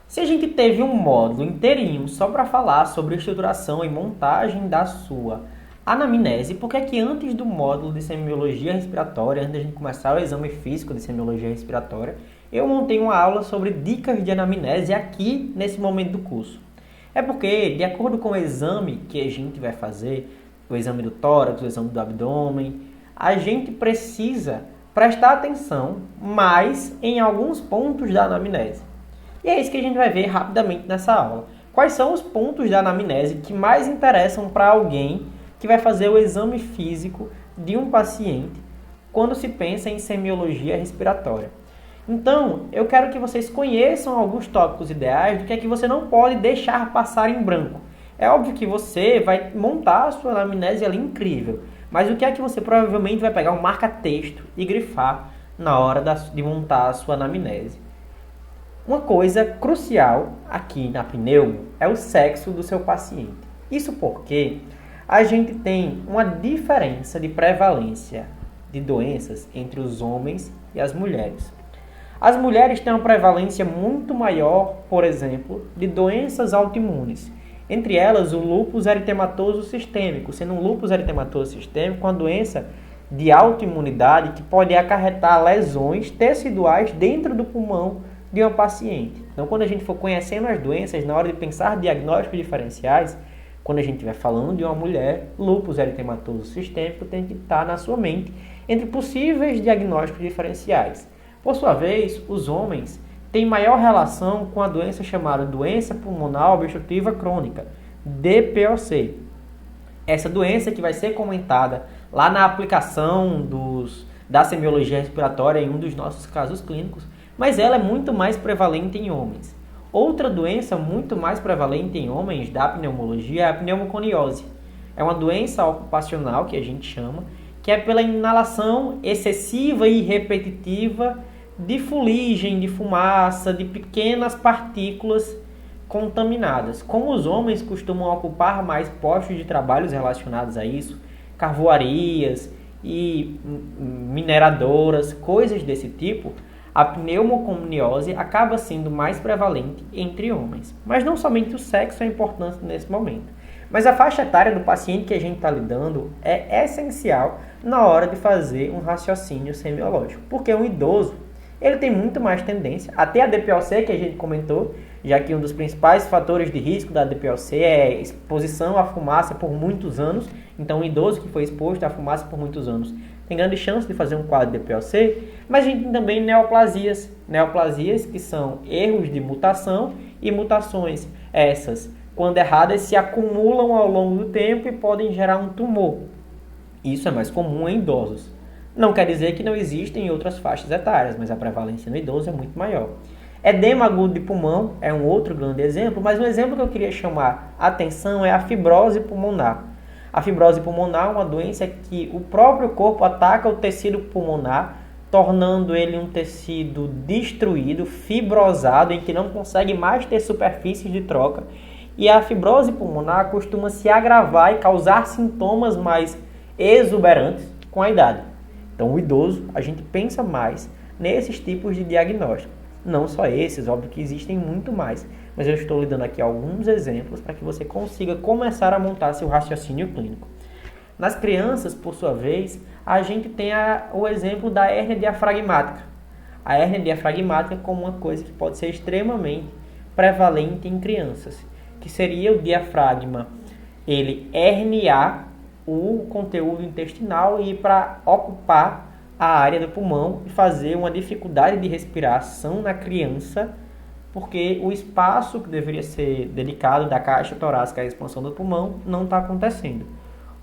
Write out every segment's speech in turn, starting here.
Se a gente teve um módulo inteirinho só para falar sobre estruturação e montagem da sua anamnese, por que é que antes do módulo de semiologia respiratória, antes de a gente começar o exame físico de semiologia respiratória, eu montei uma aula sobre dicas de anamnese aqui nesse momento do curso? É porque, de acordo com o exame que a gente vai fazer, o exame do tórax, o exame do abdômen, a gente precisa prestar atenção mais em alguns pontos da anamnese. E é isso que a gente vai ver rapidamente nessa aula. Quais são os pontos da anamnese que mais interessam para alguém que vai fazer o exame físico de um paciente quando se pensa em semiologia respiratória? Então, eu quero que vocês conheçam alguns tópicos ideais do que é que você não pode deixar passar em branco. É óbvio que você vai montar a sua anamnese ali incrível, mas o que é que você provavelmente vai pegar um marca-texto e grifar na hora de montar a sua anamnese? Uma coisa crucial aqui na pneumo é o sexo do seu paciente. Isso porque a gente tem uma diferença de prevalência de doenças entre os homens e as mulheres. As mulheres têm uma prevalência muito maior, por exemplo, de doenças autoimunes. Entre elas, o lúpus eritematoso sistêmico, sendo um lúpus eritematoso sistêmico uma doença de autoimunidade que pode acarretar lesões teciduais dentro do pulmão de uma paciente. Então, quando a gente for conhecendo as doenças, na hora de pensar diagnósticos diferenciais, quando a gente estiver falando de uma mulher, lúpus eritematoso sistêmico tem que estar na sua mente entre possíveis diagnósticos diferenciais. Por sua vez, os homens têm maior relação com a doença chamada doença pulmonar obstrutiva crônica, DPOC. Essa doença que vai ser comentada lá na aplicação da semiologia respiratória em um dos nossos casos clínicos, mas ela é muito mais prevalente em homens. Outra doença muito mais prevalente em homens da pneumologia é a pneumoconiose. É uma doença ocupacional que a gente chama, que é pela inalação excessiva e repetitiva de fuligem, de fumaça, de pequenas partículas contaminadas. Como os homens costumam ocupar mais postos de trabalhos relacionados a isso, carvoarias e mineradoras, coisas desse tipo, a pneumoconiose acaba sendo mais prevalente entre homens. Mas não somente o sexo é importante nesse momento. Mas a faixa etária do paciente que a gente está lidando é essencial na hora de fazer um raciocínio semiológico. Porque um idoso, ele tem muito mais tendência, até a DPOC que a gente comentou, já que um dos principais fatores de risco da DPOC é exposição à fumaça por muitos anos. Então, um idoso que foi exposto à fumaça por muitos anos tem grande chance de fazer um quadro de DPOC, mas a gente tem também neoplasias. Neoplasias que são erros de mutação e mutações essas, quando erradas, se acumulam ao longo do tempo e podem gerar um tumor. Isso é mais comum em idosos. Não quer dizer que não existem em outras faixas etárias, mas a prevalência no idoso é muito maior. Edema agudo de pulmão é um outro grande exemplo, mas um exemplo que eu queria chamar a atenção é a fibrose pulmonar. A fibrose pulmonar é uma doença que o próprio corpo ataca o tecido pulmonar, tornando ele um tecido destruído, fibrosado, em que não consegue mais ter superfícies de troca. E a fibrose pulmonar costuma se agravar e causar sintomas mais exuberantes com a idade. Então, o idoso, a gente pensa mais nesses tipos de diagnóstico. Não só esses, óbvio que existem muito mais, mas eu estou lhe dando aqui alguns exemplos para que você consiga começar a montar seu raciocínio clínico. Nas crianças, por sua vez, a gente tem o exemplo da hérnia diafragmática. A hérnia diafragmática como uma coisa que pode ser extremamente prevalente em crianças, que seria o diafragma, ele herniar o conteúdo intestinal e ir para ocupar a área do pulmão e fazer uma dificuldade de respiração na criança, porque o espaço que deveria ser delicado da caixa torácica à expansão do pulmão não está acontecendo.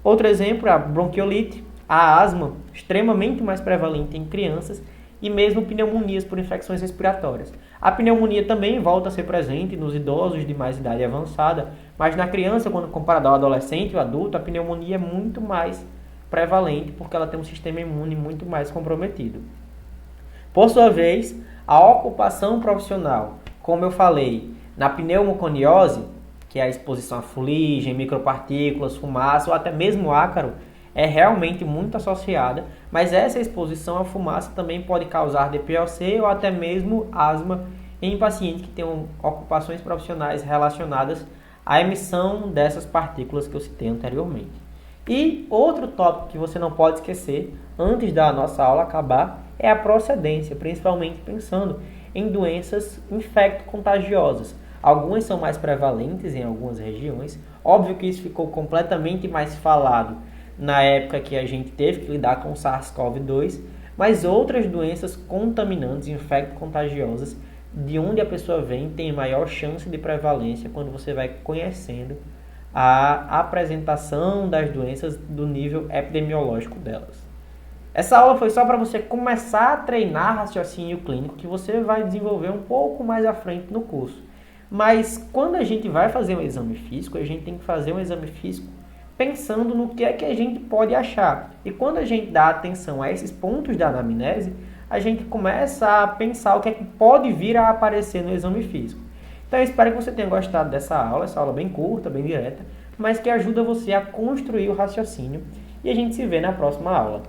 Outro exemplo é a bronquiolite, a asma, extremamente mais prevalente em crianças, e mesmo pneumonias por infecções respiratórias. A pneumonia também volta a ser presente nos idosos de mais idade avançada, mas na criança, quando comparado ao adolescente e ao adulto, a pneumonia é muito mais prevalente porque ela tem um sistema imune muito mais comprometido. Por sua vez, a ocupação profissional, como eu falei, na pneumoconiose, que é a exposição a fuligem, micropartículas, fumaça ou até mesmo ácaro, é realmente muito associada, mas essa exposição à fumaça também pode causar DPOC ou até mesmo asma em pacientes que tenham ocupações profissionais relacionadas à emissão dessas partículas que eu citei anteriormente. E outro tópico que você não pode esquecer antes da nossa aula acabar é a procedência, principalmente pensando em doenças infecto-contagiosas. Algumas são mais prevalentes em algumas regiões. Óbvio que isso ficou completamente mais falado na época que a gente teve que lidar com o SARS-CoV-2, mas outras doenças contaminantes, infecto-contagiosas, de onde a pessoa vem, tem maior chance de prevalência quando você vai conhecendo a apresentação das doenças do nível epidemiológico delas. Essa aula foi só para você começar a treinar raciocínio clínico, que você vai desenvolver um pouco mais à frente no curso. Mas quando a gente vai fazer um exame físico, a gente tem que fazer um exame físico pensando no que é que a gente pode achar. E quando a gente dá atenção a esses pontos da anamnese, a gente começa a pensar o que é que pode vir a aparecer no exame físico. Então eu espero que você tenha gostado dessa aula, essa aula bem curta, bem direta, mas que ajuda você a construir o raciocínio. E a gente se vê na próxima aula.